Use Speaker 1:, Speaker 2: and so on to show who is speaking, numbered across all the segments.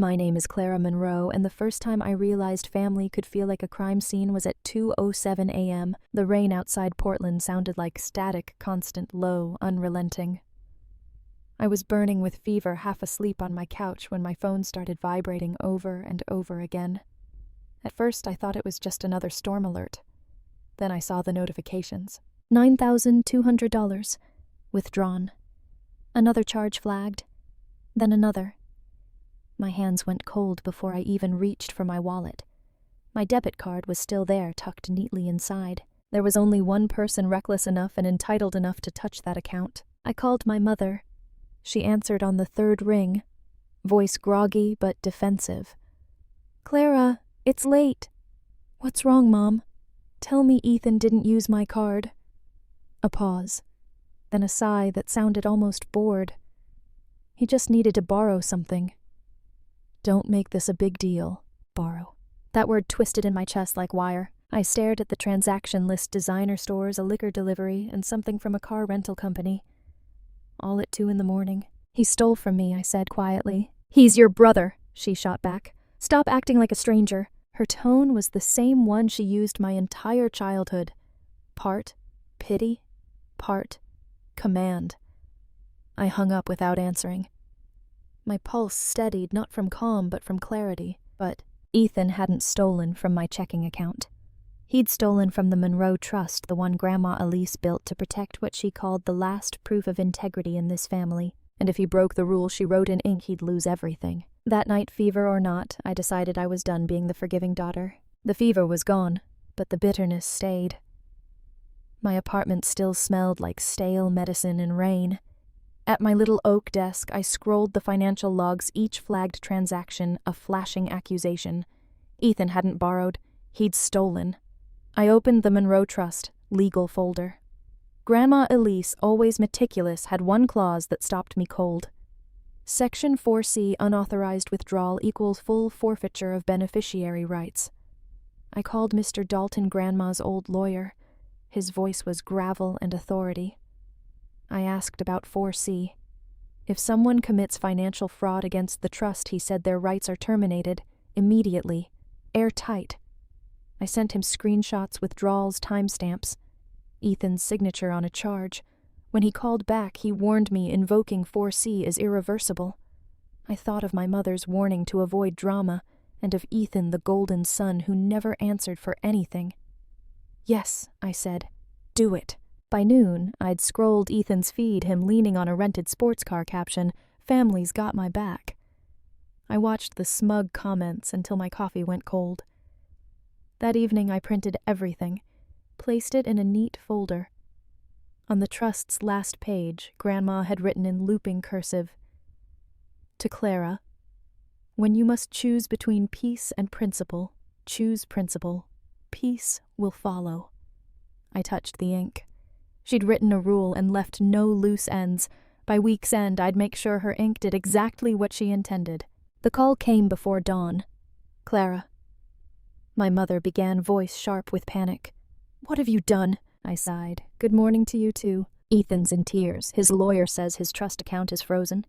Speaker 1: My name is Clara Monroe, and the first time I realized family could feel like a crime scene was at 2:07 a.m. The rain outside Portland sounded like static, constant, low, unrelenting. I was burning with fever, half asleep on my couch when my phone started vibrating over and over again. At first, I thought it was just another storm alert. Then I saw the notifications. $9,200. Withdrawn. Another charge flagged. Then another. My hands went cold before I even reached for my wallet. My debit card was still there, tucked neatly inside. There was only one person reckless enough and entitled enough to touch that account. I called my mother. She answered on the third ring, voice groggy but defensive. "Clara, it's late." "What's wrong, Mom?" "Tell me Ethan didn't use my card." A pause, then a sigh that sounded almost bored. "He just needed to borrow something." "Don't make this a big deal. Borrow." That word twisted in my chest like wire. I stared at the transaction list: designer stores, a liquor delivery, and something from a car rental company. All at 2 a.m. "He stole from me," I said quietly. "He's your brother," she shot back. "Stop acting like a stranger." Her tone was the same one she used my entire childhood. Part pity, part command. I hung up without answering. My pulse steadied, not from calm but from clarity. But Ethan hadn't stolen from my checking account. He'd stolen from the Monroe Trust, the one Grandma Elise built to protect what she called the last proof of integrity in this family. And if he broke the rule she wrote in ink, he'd lose everything. That night, fever or not, I decided I was done being the forgiving daughter. The fever was gone, but the bitterness stayed. My apartment still smelled like stale medicine and rain. At my little oak desk, I scrolled the financial logs, each flagged transaction, a flashing accusation. Ethan hadn't borrowed, he'd stolen. I opened the Monroe Trust legal folder. Grandma Elise, always meticulous, had one clause that stopped me cold. Section 4C, unauthorized withdrawal equals full forfeiture of beneficiary rights. I called Mr. Dalton, Grandma's old lawyer. His voice was gravel and authority. I asked about 4C. If someone commits financial fraud against the trust, he said their rights are terminated, immediately, airtight. I sent him screenshots, withdrawals, timestamps, Ethan's signature on a charge. When he called back, he warned me invoking 4C is irreversible. I thought of my mother's warning to avoid drama, and of Ethan, the golden son who never answered for anything. "Yes," I said. "Do it." By noon, I'd scrolled Ethan's feed, him leaning on a rented sports car caption, "Family's got my back." I watched the smug comments until my coffee went cold. That evening I printed everything, placed it in a neat folder. On the trust's last page, Grandma had written in looping cursive, "To Clara, when you must choose between peace and principle, choose principle. Peace will follow." I touched the ink. She'd written a rule and left no loose ends. By week's end, I'd make sure her ink did exactly what she intended. The call came before dawn. "Clara." My mother began, voice sharp with panic. "What have you done?" I sighed. "Good morning to you, too." "Ethan's in tears. His lawyer says his trust account is frozen."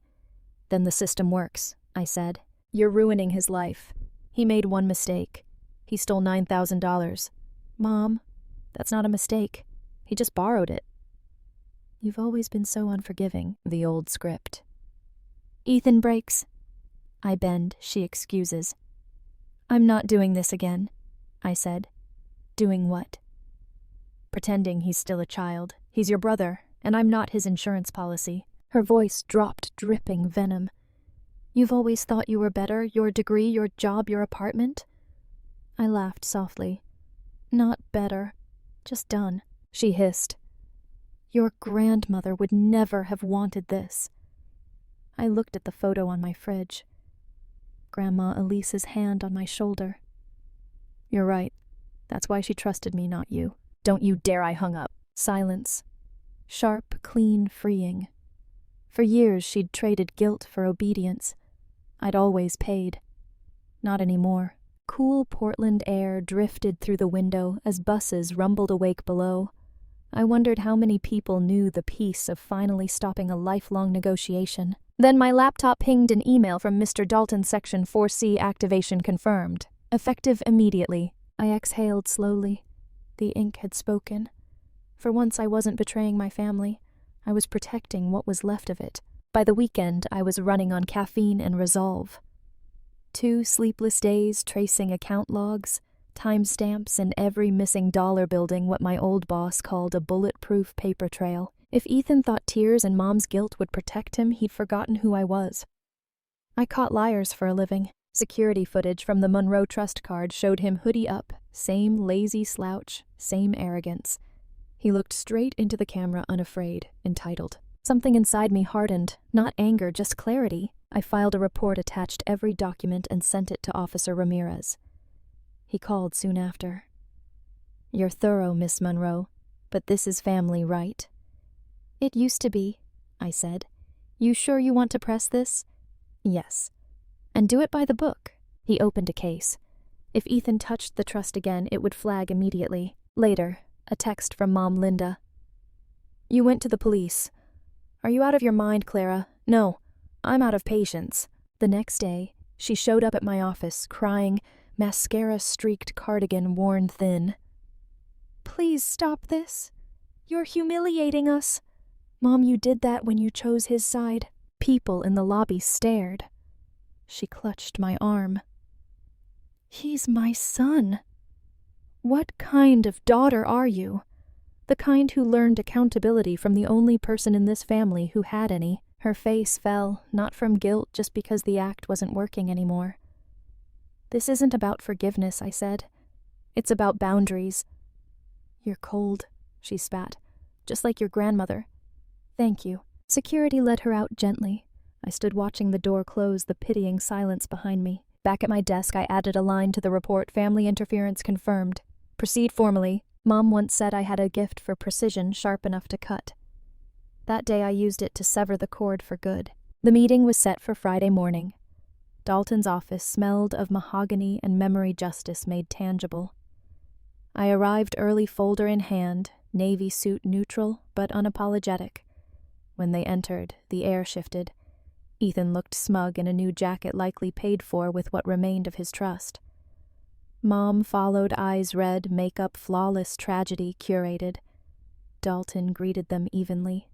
Speaker 1: "Then the system works," I said. "You're ruining his life. He made one mistake. He stole $9,000. "Mom, that's not a mistake. He just borrowed it." "You've always been so unforgiving." The old script. "Ethan breaks." I bend, she excuses. "I'm not doing this again," I said. "Doing what?" "Pretending he's still a child. He's your brother, and I'm not his insurance policy." Her voice dropped, dripping venom. "You've always thought you were better, your degree, your job, your apartment?" I laughed softly. "Not better, just done." She hissed. "Your grandmother would never have wanted this." I looked at the photo on my fridge. Grandma Elise's hand on my shoulder. "You're right. That's why she trusted me, not you." "Don't you dare!" I hung up. Silence. Sharp, clean, freeing. For years she'd traded guilt for obedience. I'd always paid. Not anymore. Cool Portland air drifted through the window as buses rumbled awake below. I wondered how many people knew the peace of finally stopping a lifelong negotiation. Then my laptop pinged an email from Mr. Dalton, Section 4C activation confirmed. Effective immediately. I exhaled slowly. The ink had spoken. For once I wasn't betraying my family. I was protecting what was left of it. By the weekend, I was running on caffeine and resolve. 2 sleepless days tracing account logs, timestamps, and every missing dollar building what my old boss called a bulletproof paper trail. If Ethan thought tears and Mom's guilt would protect him, he'd forgotten who I was. I caught liars for a living. Security footage from the Monroe Trust card showed him hoodie up, same lazy slouch, same arrogance. He looked straight into the camera unafraid, entitled. Something inside me hardened, not anger, just clarity. I filed a report, attached every document, and sent it to Officer Ramirez. He called soon after. "You're thorough, Miss Monroe, but this is family, right?" "It used to be," I said. "You sure you want to press this?" "Yes. And do it by the book." He opened a case. If Ethan touched the trust again, it would flag immediately. Later, a text from Mom Linda. "You went to the police. Are you out of your mind, Clara? No, I'm out of patience." The next day, she showed up at my office, crying, mascara-streaked cardigan worn thin. "Please stop this. You're humiliating us." "Mom, you did that when you chose his side." People in the lobby stared. She clutched my arm. "He's my son. What kind of daughter are you? The kind who learned accountability from the only person in this family who had any." Her face fell, not from guilt, just because the act wasn't working anymore. "This isn't about forgiveness," I said. "It's about boundaries." "You're cold," she spat. "Just like your grandmother." "Thank you." Security led her out gently. I stood watching the door close, the pitying silence behind me. Back at my desk, I added a line to the report, "Family interference confirmed. Proceed formally." Mom once said I had a gift for precision sharp enough to cut. That day I used it to sever the cord for good. The meeting was set for Friday morning. Dalton's office smelled of mahogany and memory justice made tangible. I arrived early, folder in hand, navy suit neutral but unapologetic. When they entered, the air shifted. Ethan looked smug in a new jacket likely paid for with what remained of his trust. Mom followed, eyes red, makeup flawless, tragedy curated. Dalton greeted them evenly.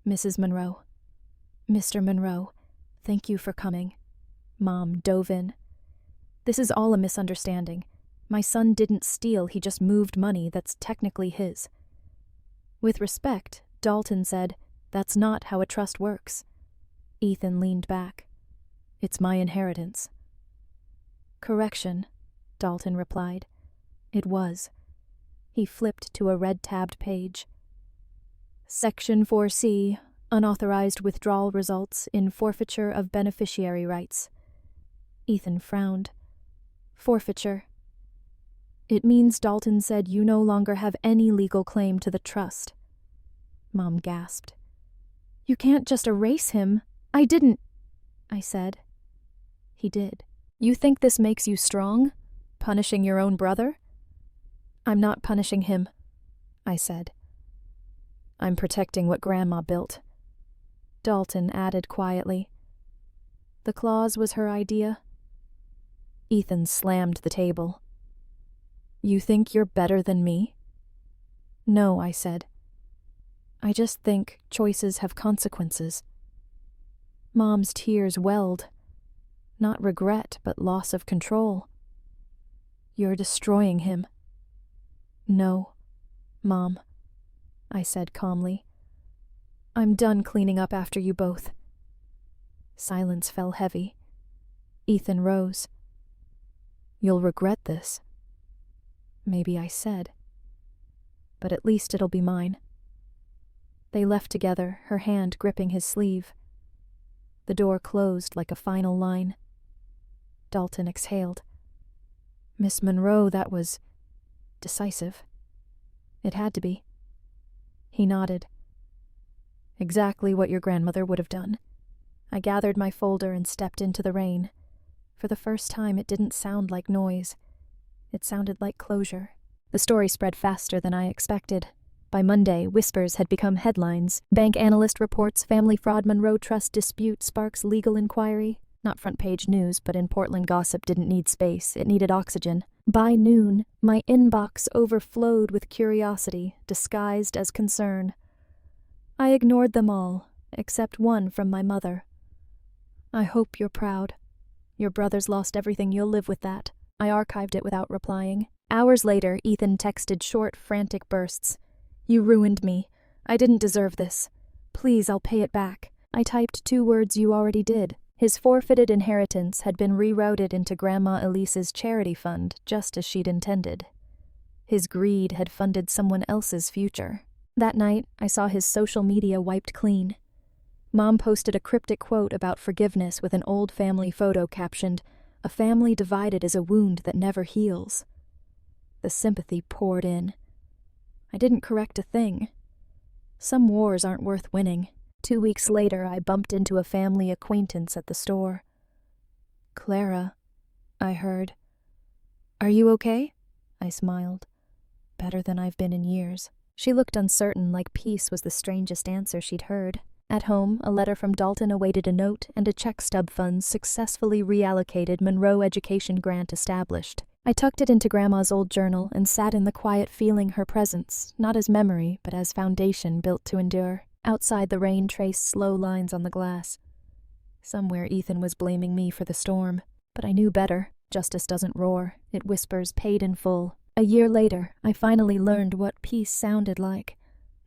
Speaker 1: "Mrs. Monroe." "Mr. Monroe, thank you for coming." Mom dove in. "This is all a misunderstanding. My son didn't steal, he just moved money that's technically his." With respect, Dalton said, "That's not how a trust works." Ethan leaned back. "It's my inheritance." "Correction," Dalton replied. "It was." He flipped to a red-tabbed page. "Section 4C, unauthorized withdrawal results in forfeiture of beneficiary rights." Ethan frowned. "Forfeiture." "It means Dalton said you no longer have any legal claim to the trust." Mom gasped. "You can't just erase him." "I didn't," I said. "He did." "You think this makes you strong? Punishing your own brother?" "I'm not punishing him," I said. "I'm protecting what Grandma built." Dalton added quietly. "The clause was her idea." Ethan slammed the table. "You think you're better than me?" "No," I said. "I just think choices have consequences." Mom's tears welled. Not regret, but loss of control. "You're destroying him." "No, Mom," I said calmly. "I'm done cleaning up after you both." Silence fell heavy. Ethan rose. "You'll regret this." Maybe I said. "But at least it'll be mine." They left together, her hand gripping his sleeve. The door closed like a final line. Dalton exhaled. "Miss Monroe, that was decisive." "It had to be." He nodded. "Exactly what your grandmother would have done." I gathered my folder and stepped into the rain. For the first time, it didn't sound like noise. It sounded like closure. The story spread faster than I expected. By Monday, whispers had become headlines. Bank analyst reports family fraud, Monroe trust dispute sparks legal inquiry. Not front-page news, but in Portland gossip didn't need space, it needed oxygen. By noon, my inbox overflowed with curiosity, disguised as concern. I ignored them all, except one from my mother. "I hope you're proud. Your brother's lost everything, you'll live with that." I archived it without replying. Hours later, Ethan texted short, frantic bursts. "You ruined me. I didn't deserve this. Please, I'll pay it back." I typed 2 words you already did. His forfeited inheritance had been rerouted into Grandma Elise's charity fund, just as she'd intended. His greed had funded someone else's future. That night, I saw his social media wiped clean. Mom posted a cryptic quote about forgiveness with an old family photo captioned, "A family divided is a wound that never heals." The sympathy poured in. I didn't correct a thing. Some wars aren't worth winning. 2 weeks later, I bumped into a family acquaintance at the store. "Clara," I heard. "Are you okay?" I smiled. "Better than I've been in years." She looked uncertain, like peace was the strangest answer she'd heard. At home, a letter from Dalton awaited a note, and a check stub funds successfully reallocated Monroe education grant established. I tucked it into Grandma's old journal and sat in the quiet feeling her presence, not as memory, but as foundation built to endure. Outside, the rain traced slow lines on the glass. Somewhere Ethan was blaming me for the storm, but I knew better. Justice doesn't roar, it whispers paid in full. A year later, I finally learned what peace sounded like.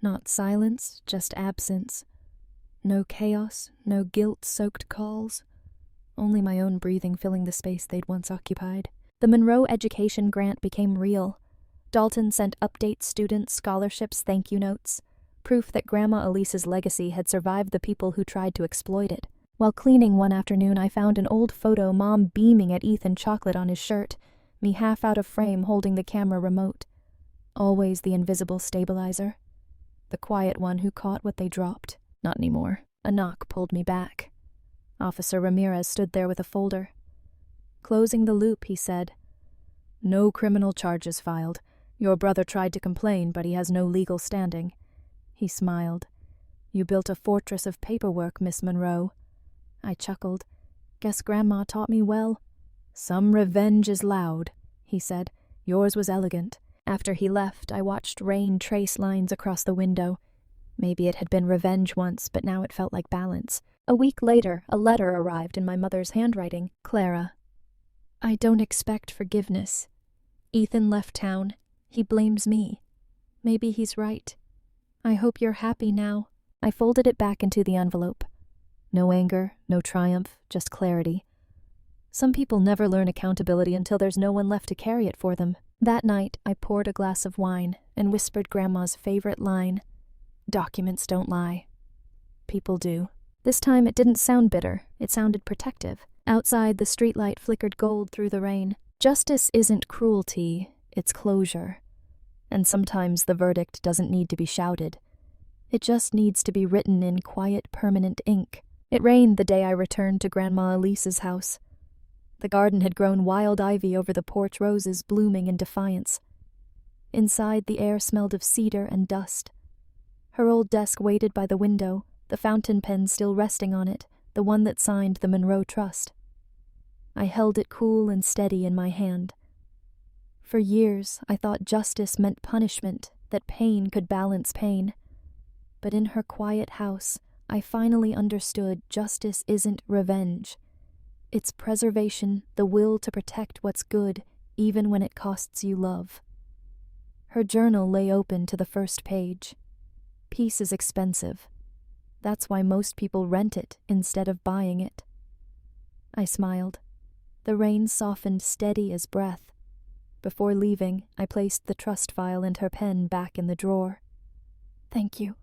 Speaker 1: Not silence, just absence. No chaos, no guilt-soaked calls. Only my own breathing filling the space they'd once occupied. The Monroe education grant became real. Dalton sent update students scholarships, thank you notes. Proof that Grandma Elise's legacy had survived the people who tried to exploit it. While cleaning one afternoon, I found an old photo, Mom beaming at Ethan, chocolate on his shirt, me half out of frame holding the camera remote. Always the invisible stabilizer. The quiet one who caught what they dropped. Not anymore. A knock pulled me back. Officer Ramirez stood there with a folder. Closing the loop, he said, "No criminal charges filed. Your brother tried to complain, but he has no legal standing." He smiled. "You built a fortress of paperwork, Miss Monroe." I chuckled. "Guess Grandma taught me well." "Some revenge is loud," he said. "Yours was elegant." After he left, I watched rain trace lines across the window. Maybe it had been revenge once, but now it felt like balance. A week later, a letter arrived in my mother's handwriting. "Clara, I don't expect forgiveness. Ethan left town. He blames me. Maybe he's right. I hope you're happy now." I folded it back into the envelope. No anger, no triumph, just clarity. Some people never learn accountability until there's no one left to carry it for them. That night, I poured a glass of wine and whispered Grandma's favorite line, "Documents don't lie. People do." This time it didn't sound bitter, it sounded protective. Outside, the streetlight flickered gold through the rain. Justice isn't cruelty, it's closure. And sometimes the verdict doesn't need to be shouted. It just needs to be written in quiet, permanent ink. It rained the day I returned to Grandma Elise's house. The garden had grown wild ivy over the porch, roses blooming in defiance. Inside, the air smelled of cedar and dust. Her old desk waited by the window, the fountain pen still resting on it, the one that signed the Monroe Trust. I held it cool and steady in my hand. For years, I thought justice meant punishment, that pain could balance pain. But in her quiet house, I finally understood justice isn't revenge. It's preservation, the will to protect what's good, even when it costs you love. Her journal lay open to the first page. Peace is expensive. That's why most people rent it instead of buying it. I smiled. The rain softened, steady as breath. Before leaving, I placed the trust file and her pen back in the drawer. "Thank you,"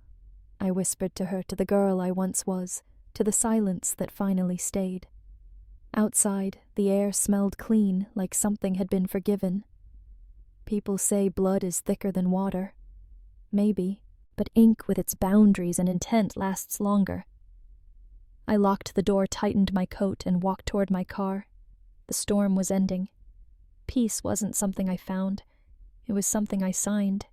Speaker 1: I whispered to her, to the girl I once was, to the silence that finally stayed. Outside, the air smelled clean, like something had been forgiven. People say blood is thicker than water. Maybe, but ink with its boundaries and intent lasts longer. I locked the door, tightened my coat, and walked toward my car. The storm was ending. Peace wasn't something I found. It was something I signed.